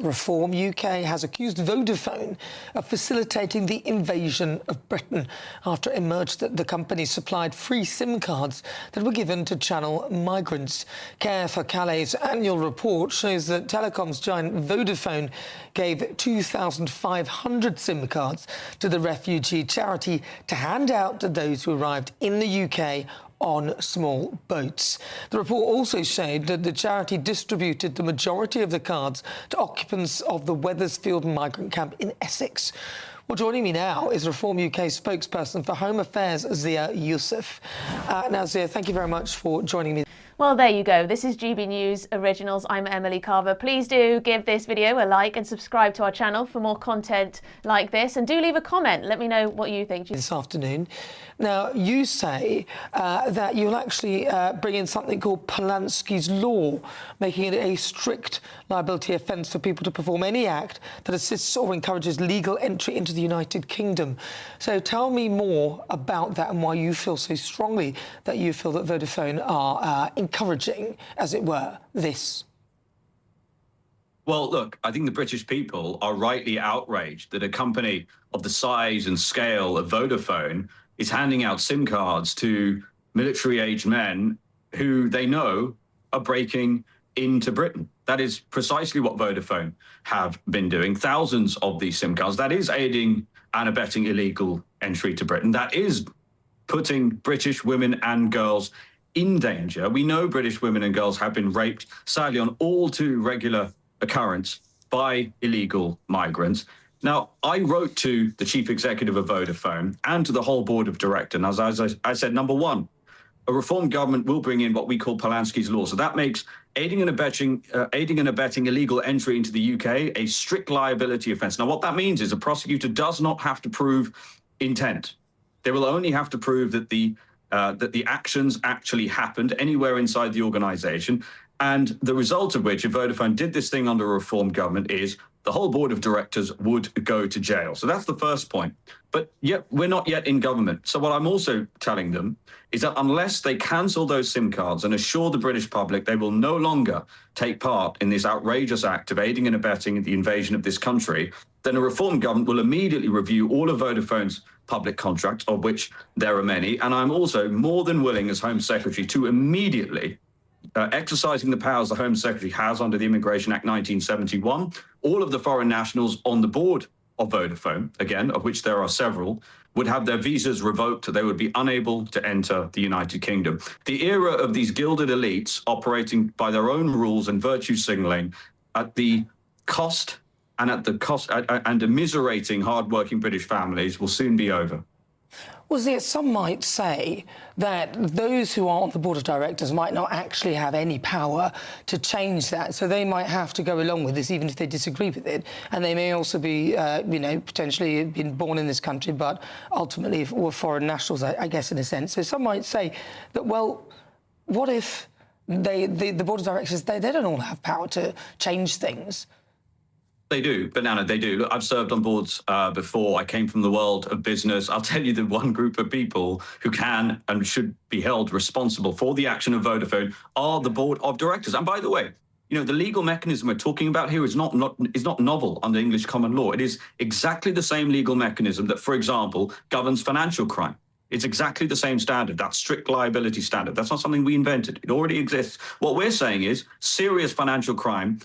Reform UK has accused Vodafone of facilitating the invasion of Britain after it emerged that the company supplied free SIM cards that were given to channel migrants. Care for Calais' annual report shows that telecoms giant Vodafone gave 2,500 SIM cards to the refugee charity to hand out to those who arrived in the UK on small boats. The report also showed that the charity distributed the majority of the cards to occupants of the Wethersfield migrant camp in Essex. Well, joining me now is Reform UK spokesperson for Home Affairs, Zia Youssef. Now, Zia, thank you very much for joining me. Well, there you go. This is GB News Originals. I'm Emily Carver. Please do give this video a like and subscribe to our channel for more content like this. And do leave a comment. Let me know what you think. This afternoon. Now, you say that you'll actually bring in something called Palansky's law, making it a strict liability offence for people to perform any act that assists or encourages legal entry into the United Kingdom. So tell me more about that and why you feel so strongly that you feel that Vodafone are encouraging, as it were, this. Well, look, I think the British people are rightly outraged that a company of the size and scale of Vodafone is handing out SIM cards to military-aged men who they know are breaking into Britain. That is precisely what Vodafone have been doing. Thousands of these SIM cards. That is aiding and abetting illegal entry to Britain. That is putting British women and girls in danger. We know British women and girls have been raped, sadly, on all too regular occurrence by illegal migrants. Now, I wrote to the chief executive of Vodafone and to the whole board of directors. And as I said, number one, a reform government will bring in what we call Palansky's law. So that makes aiding and abetting illegal entry into the UK a strict liability offence. Now, what that means is a prosecutor does not have to prove intent. They will only have to prove that the actions actually happened anywhere inside the organisation. And the result of which, if Vodafone did this thing under a reform government, is the whole board of directors would go to jail. So that's the first point. But yet we're not yet in government. So what I'm also telling them is that unless they cancel those SIM cards and assure the British public they will no longer take part in this outrageous act of aiding and abetting the invasion of this country, then a reform government will immediately review all of Vodafone's public contracts, of which there are many. And I'm also more than willing as Home Secretary to immediately exercising the powers the Home Secretary has under the Immigration Act 1971, all of the foreign nationals on the board of Vodafone, again, of which there are several, would have their visas revoked. They would be unable to enter the United Kingdom. The era of these gilded elites operating by their own rules and virtue signalling at the cost and immiserating hardworking British families will soon be over. Well, some might say that those who are on the board of directors might not actually have any power to change that, so they might have to go along with this even if they disagree with it. And they may also be, potentially been born in this country, but ultimately were foreign nationals, I guess, in a sense. So some might say that, well, what if the board of directors, they don't all have power to change things? They do, Banana, they do. Look, I've served on boards before. I came from the world of business. I'll tell you the one group of people who can and should be held responsible for the action of Vodafone are the board of directors. And by the way, the legal mechanism we're talking about here is not novel under English common law. It is exactly the same legal mechanism that, for example, governs financial crime. It's exactly the same standard, that strict liability standard. That's not something we invented. It already exists. What we're saying is serious financial crime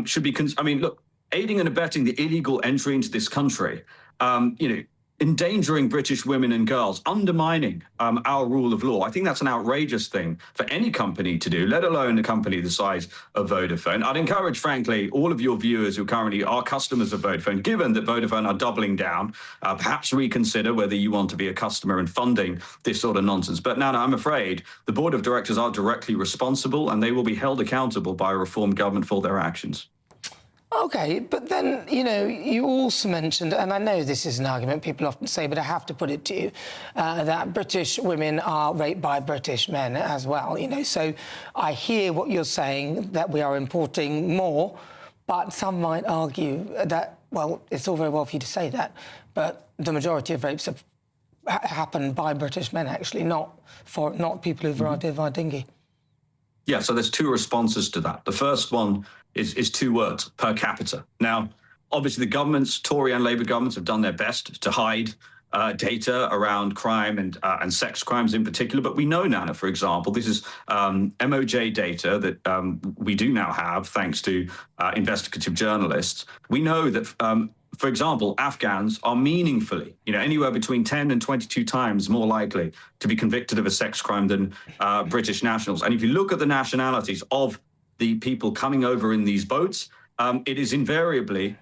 should be, look, aiding and abetting the illegal entry into this country, endangering British women and girls, undermining our rule of law. I think that's an outrageous thing for any company to do, let alone a company the size of Vodafone. I'd encourage, frankly, all of your viewers who currently are customers of Vodafone, given that Vodafone are doubling down, perhaps reconsider whether you want to be a customer and funding this sort of nonsense. But now, I'm afraid the board of directors are directly responsible and they will be held accountable by a reform government for their actions. OK, but then, you also mentioned, and I know this is an argument people often say, but I have to put it to you, that British women are raped by British men as well, So I hear what you're saying, that we are importing more, but some might argue that, well, it's all very well for you to say that, but the majority of rapes have happened by British men, actually, not people who've arrived here via dinghy. Yeah, so there's two responses to that. The first one is two words: per capita. Now, obviously, the governments, Tory and Labour governments, have done their best to hide data around crime and sex crimes in particular. But we know now, for example, this is MOJ data that we do now have thanks to investigative journalists. We know that, for example, Afghans are meaningfully, anywhere between 10 and 22 times more likely to be convicted of a sex crime than British nationals. And if you look at the nationalities of the people coming over in these boats, it is invariably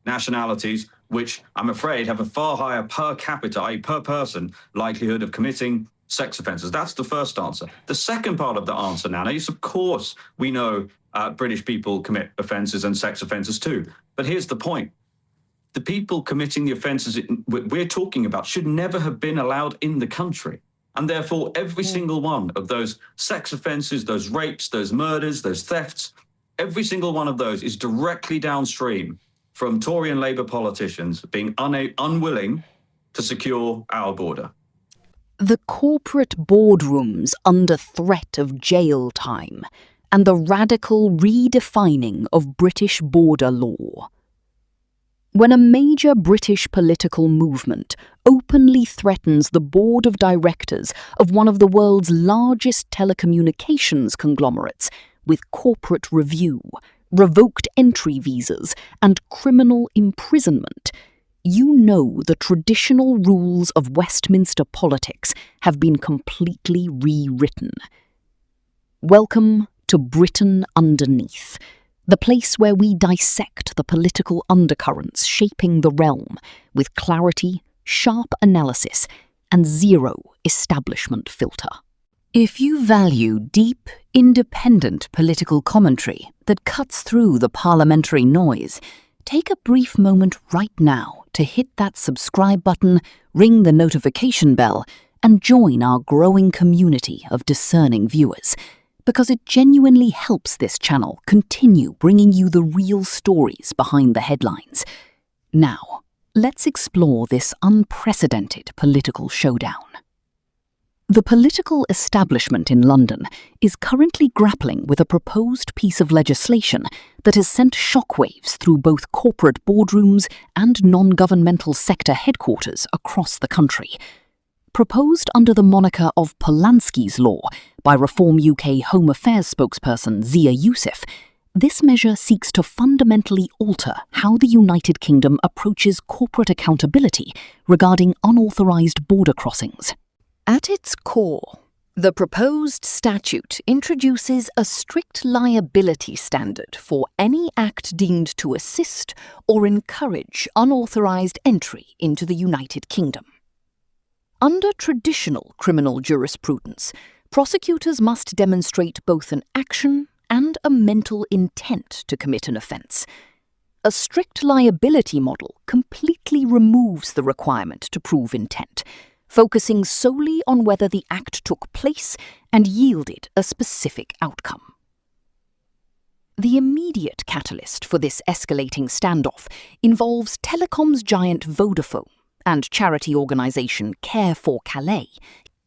nationalities which I'm afraid have a far higher per capita, i.e. per person, likelihood of committing sex offences. That's the first answer. The second part of the answer, Nana, is of course we know British people commit offences and sex offences too. But here's the point. The people committing the offences we're talking about should never have been allowed in the country. And therefore, every single one of those sex offences, those rapes, those murders, those thefts, every single one of those is directly downstream from Tory and Labour politicians being unwilling to secure our border. The corporate boardrooms under threat of jail time and the radical redefining of British border law. When a major British political movement openly threatens the board of directors of one of the world's largest telecommunications conglomerates with corporate review, revoked entry visas, and criminal imprisonment, you know the traditional rules of Westminster politics have been completely rewritten. Welcome to Britain Underneath, the place where we dissect the political undercurrents shaping the realm with clarity, sharp analysis, and zero establishment filter. If you value deep, independent political commentary that cuts through the parliamentary noise, take a brief moment right now to hit that subscribe button, ring the notification bell, and join our growing community of discerning viewers, because it genuinely helps this channel continue bringing you the real stories behind the headlines. Now, let's explore this unprecedented political showdown. The political establishment in London is currently grappling with a proposed piece of legislation that has sent shockwaves through both corporate boardrooms and non-governmental sector headquarters across the country. Proposed under the moniker of Palansky's Law by Reform UK Home Affairs spokesperson Zia Youssef, this measure seeks to fundamentally alter how the United Kingdom approaches corporate accountability regarding unauthorised border crossings. At its core, the proposed statute introduces a strict liability standard for any act deemed to assist or encourage unauthorised entry into the United Kingdom. Under traditional criminal jurisprudence, prosecutors must demonstrate both an action and a mental intent to commit an offence. A strict liability model completely removes the requirement to prove intent, focusing solely on whether the act took place and yielded a specific outcome. The immediate catalyst for this escalating standoff involves telecoms giant Vodafone and charity organisation Care for Calais.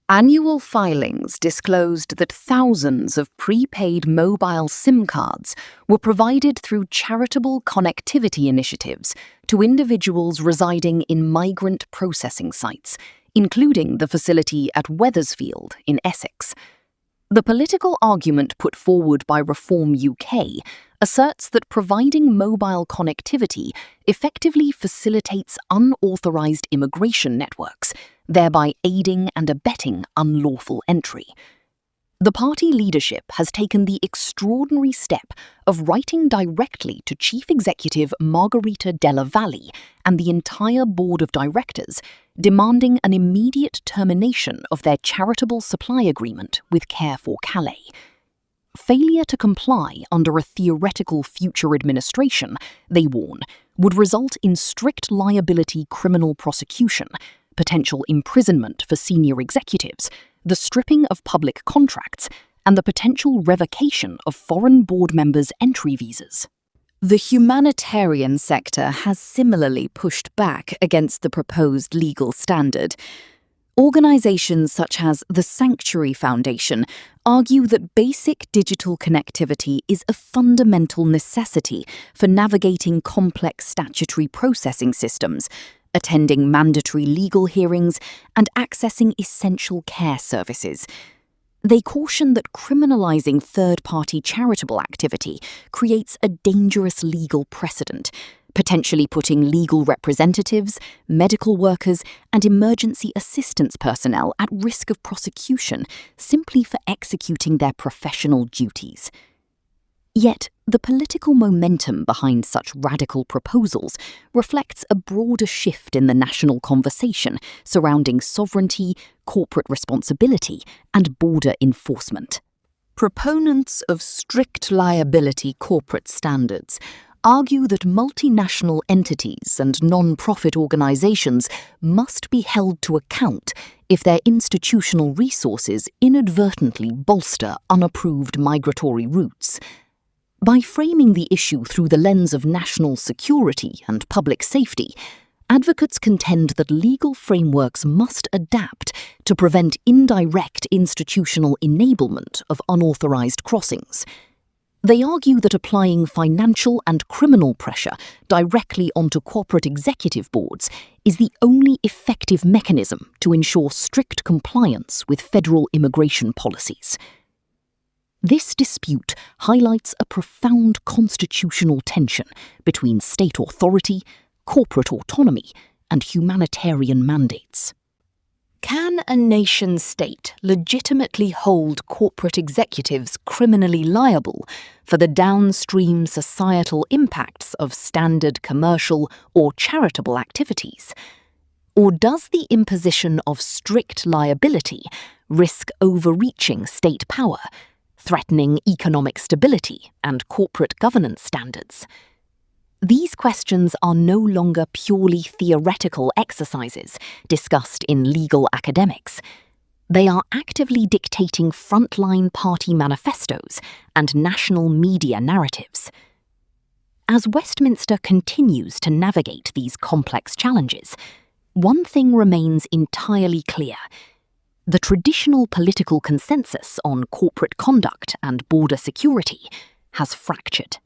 Annual filings disclosed that thousands of prepaid mobile SIM cards were provided through charitable connectivity initiatives to individuals residing in migrant processing sites, including the facility at Wethersfield in Essex. The political argument put forward by Reform UK asserts that providing mobile connectivity effectively facilitates unauthorised immigration networks, thereby aiding and abetting unlawful entry. The party leadership has taken the extraordinary step of writing directly to Chief Executive Margherita Della Valle and the entire board of directors, demanding an immediate termination of their charitable supply agreement with Care for Calais. Failure to comply under a theoretical future administration, they warn, would result in strict liability criminal prosecution, potential imprisonment for senior executives, the stripping of public contracts, and the potential revocation of foreign board members' entry visas. The humanitarian sector has similarly pushed back against the proposed legal standard. Organisations such as the Sanctuary Foundation argue that basic digital connectivity is a fundamental necessity for navigating complex statutory processing systems, attending mandatory legal hearings, and accessing essential care services. They caution that criminalising third-party charitable activity creates a dangerous legal precedent, potentially putting legal representatives, medical workers, and emergency assistance personnel at risk of prosecution simply for executing their professional duties. Yet, the political momentum behind such radical proposals reflects a broader shift in the national conversation surrounding sovereignty, corporate responsibility, and border enforcement. Proponents of strict liability corporate standards argue that multinational entities and non-profit organisations must be held to account if their institutional resources inadvertently bolster unapproved migratory routes. By framing the issue through the lens of national security and public safety, advocates contend that legal frameworks must adapt to prevent indirect institutional enablement of unauthorised crossings. They argue that applying financial and criminal pressure directly onto corporate executive boards is the only effective mechanism to ensure strict compliance with federal immigration policies. This dispute highlights a profound constitutional tension between state authority, corporate autonomy, and humanitarian mandates. Can a nation-state legitimately hold corporate executives criminally liable for the downstream societal impacts of standard commercial or charitable activities? Or does the imposition of strict liability risk overreaching state power, threatening economic stability and corporate governance standards? These questions are no longer purely theoretical exercises discussed in legal academics. They are actively dictating frontline party manifestos and national media narratives. As Westminster continues to navigate these complex challenges, one thing remains entirely clear. The traditional political consensus on corporate conduct and border security has fractured.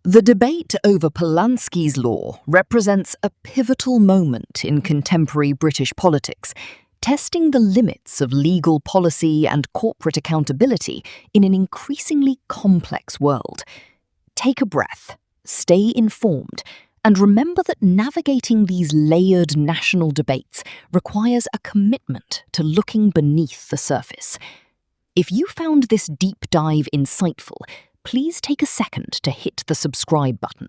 The debate over Palansky's law represents a pivotal moment in contemporary British politics, testing the limits of legal policy and corporate accountability in an increasingly complex world. Take a breath, stay informed, and remember that navigating these layered national debates requires a commitment to looking beneath the surface. If you found this deep dive insightful, please take a second to hit the subscribe button.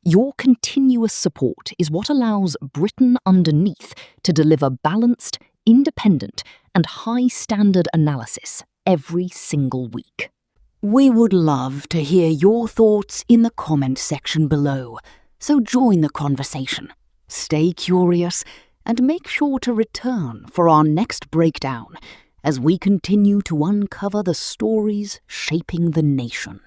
Your continuous support is what allows Britain Underneath to deliver balanced, independent, and high-standard analysis every single week. We would love to hear your thoughts in the comment section below, so join the conversation, stay curious, and make sure to return for our next breakdown as we continue to uncover the stories shaping the nation.